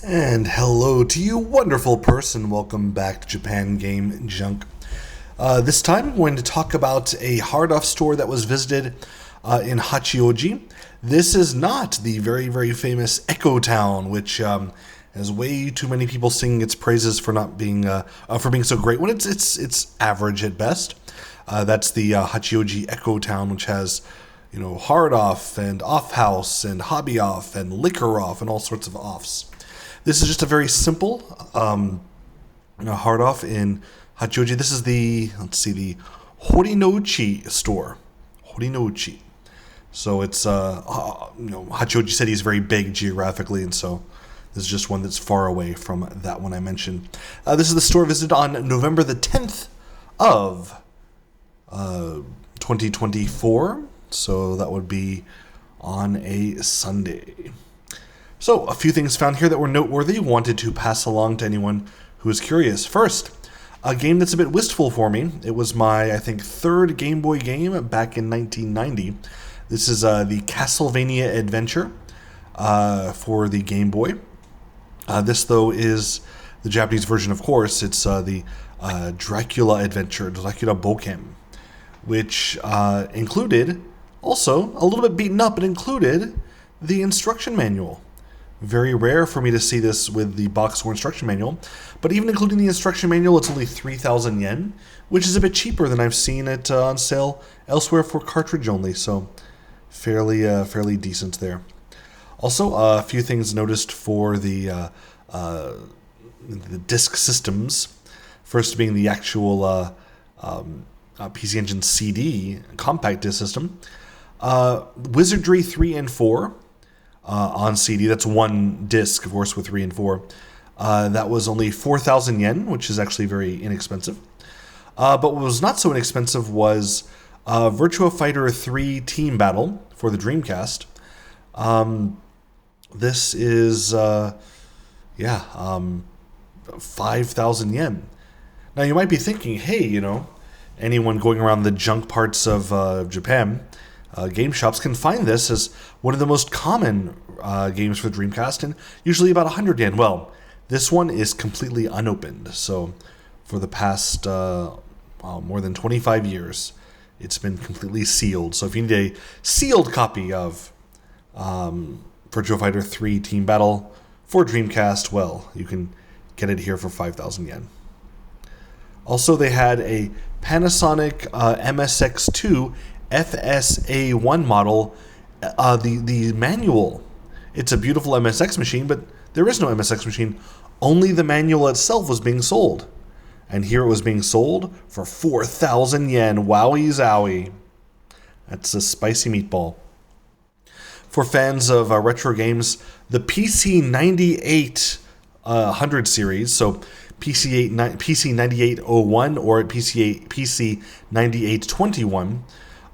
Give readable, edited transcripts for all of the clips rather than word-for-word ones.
And hello to you, wonderful person. Welcome back to Japan Game Junk. This time I'm going to talk about a hard-off store that was visited in Hachioji. This is not the very, very famous Echo Town, which has way too many people singing its praises for not being for being so great when it's average at best. That's the Hachioji Echo Town, which has hard off and off house and hobby off and liquor off and all sorts of offs. This is just a very simple hard off in Hachioji. This is the Horinouchi store. Horinouchi. So it's Hachioji City is very big geographically, and so this is just one that's far away from that one I mentioned. This is the store visited on November the 10th of 2024. So that would be on a Sunday. So, a few things found here that were noteworthy, wanted to pass along to anyone who is curious. First, a game that's a bit wistful for me. It was my, I think, third Game Boy game back in 1990. This is the Castlevania Adventure for the Game Boy. This, though, is the Japanese version, of course. It's the Dracula Adventure, Dracula Boken, which included, also, a little bit beaten up, but included the instruction manual. Very rare for me to see this with the box or instruction manual, but even including the instruction manual, it's only 3,000 yen, which is a bit cheaper than I've seen it on sale elsewhere for cartridge only, so fairly decent there. Also, a few things noticed for the disc systems. First being the actual PC Engine CD compact disc system. Wizardry 3 and 4. On CD, that's one disc, of course, with 3 and 4. That was only 4,000 yen, which is actually very inexpensive. But what was not so inexpensive was Virtua Fighter 3 Team Battle for the Dreamcast. This is, 5,000 yen. Now, you might be thinking, hey, anyone going around the junk parts of Japan, game shops can find this as one of the most common games for the Dreamcast, and usually about 100 yen. Well, this one is completely unopened, so for the past more than 25 years, it's been completely sealed. So if you need a sealed copy of Virtua Fighter 3 Team Battle for Dreamcast, well, you can get it here for 5,000 yen. Also, they had a Panasonic MSX2 FSA1 model, the manual. It's a beautiful MSX machine, but there is no MSX machine. Only the manual itself was being sold. And here it was being sold for 4,000 yen. Wowie zowie. That's a spicy meatball. For fans of retro games, the PC98 100 series, so PC9801 or PC9821,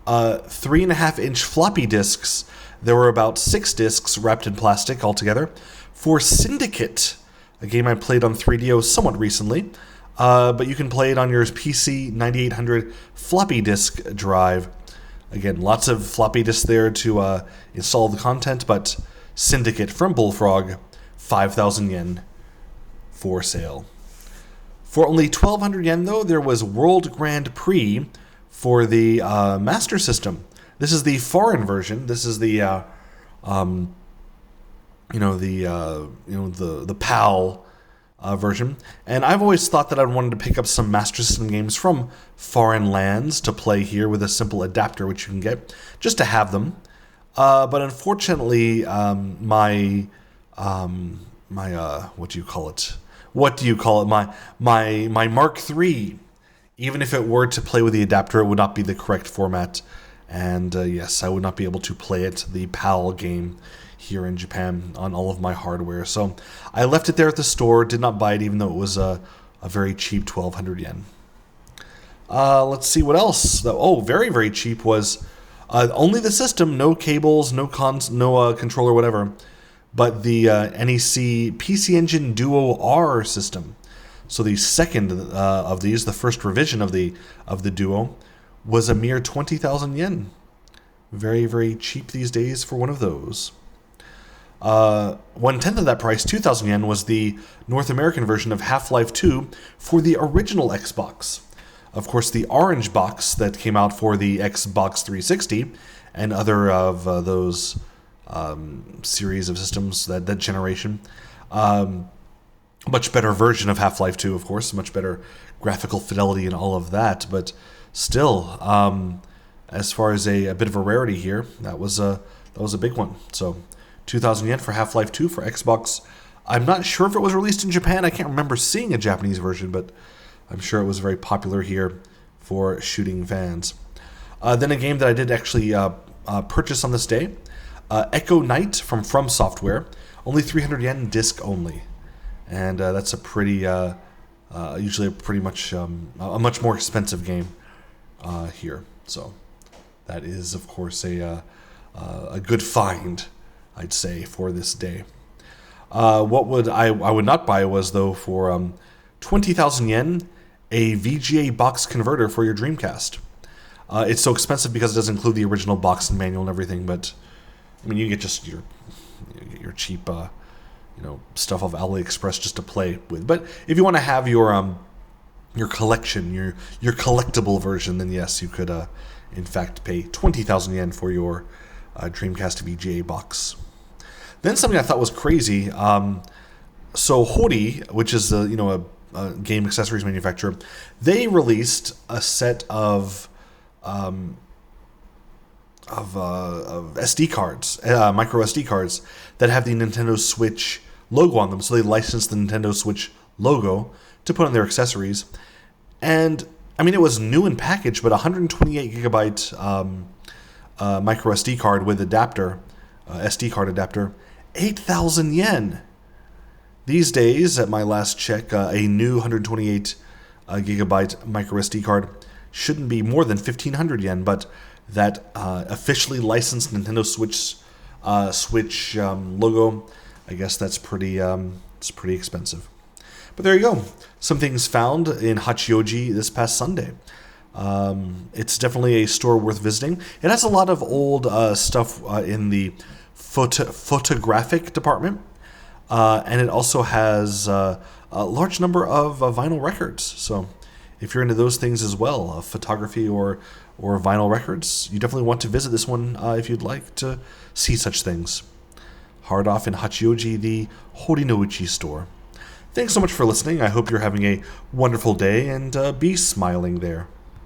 3.5-inch floppy disks. There were about 6 disks wrapped in plastic altogether for Syndicate, a game I played on 3DO somewhat recently, but you can play it on your PC 9800 floppy disk drive. Again, lots of floppy disks there to install the content, but Syndicate from Bullfrog, 5,000 yen for sale. For only 1,200 yen, though, there was World Grand Prix for the Master System. This is the foreign version. This is the the PAL version. And I've always thought that I'd wanted to pick up some Master System games from foreign lands to play here with a simple adapter, which you can get just to have them. But unfortunately, my what do you call it? My Mark III. Even if it were to play with the adapter, it would not be the correct format. And yes, I would not be able to play it, the PAL game, here in Japan on all of my hardware. So I left it there at the store, did not buy it, even though it was a very cheap 1,200 yen. Let's see what else. Oh, very, very cheap was only the system, no cables, no controller, whatever, but the NEC PC Engine Duo R system. So the second of these, the first revision of the Duo, was a mere 20,000 yen. Very, very cheap these days for one of those. 1/10 of that price, 2,000 yen, was the North American version of Half-Life 2 for the original Xbox. Of course, the orange box that came out for the Xbox 360 and other of those series of systems, that generation. Much better version of Half-Life 2, of course, much better graphical fidelity and all of that, but still, as far as a bit of a rarity here, that was a big one. So 2,000 yen for Half-Life 2 for Xbox. I'm not sure if it was released in Japan. I can't remember seeing a Japanese version, but I'm sure it was very popular here for shooting fans. Then a game that I did actually purchase on this day, Echo Knight from Software, only 300 yen, disc only. And that's a pretty, usually a much more expensive game here. So that is, of course, a good find, I'd say, for this day. What I would not buy was, though, for 20,000 yen, a VGA box converter for your Dreamcast. It's so expensive because it doesn't include the original box and manual and everything, but I mean, you get just your cheap, stuff off AliExpress just to play with. But if you want to have your collection, your collectible version, then yes, you could in fact pay 20,000 yen for your Dreamcast VGA box. Then something I thought was crazy. So Hori, which is a game accessories manufacturer, they released a set of SD cards, micro SD cards that have the Nintendo Switch logo on them. So they licensed the Nintendo Switch logo to put on their accessories. And I mean, it was new in package, but 128 gigabyte micro SD card with adapter, SD card adapter, 8,000 yen. These days, at my last check, a new 128 gigabyte micro SD card shouldn't be more than 1,500 yen, but that officially licensed Nintendo Switch logo, I guess that's pretty expensive. But there you go. Some things found in Hachioji this past Sunday. It's definitely a store worth visiting. It has a lot of old stuff in the photographic department, and it also has a large number of vinyl records. So if you're into those things as well, photography or vinyl records, you definitely want to visit this one if you'd like to see such things. Hard off in Hachioji, the Horinouchi store. Thanks so much for listening. I hope you're having a wonderful day, and be smiling there.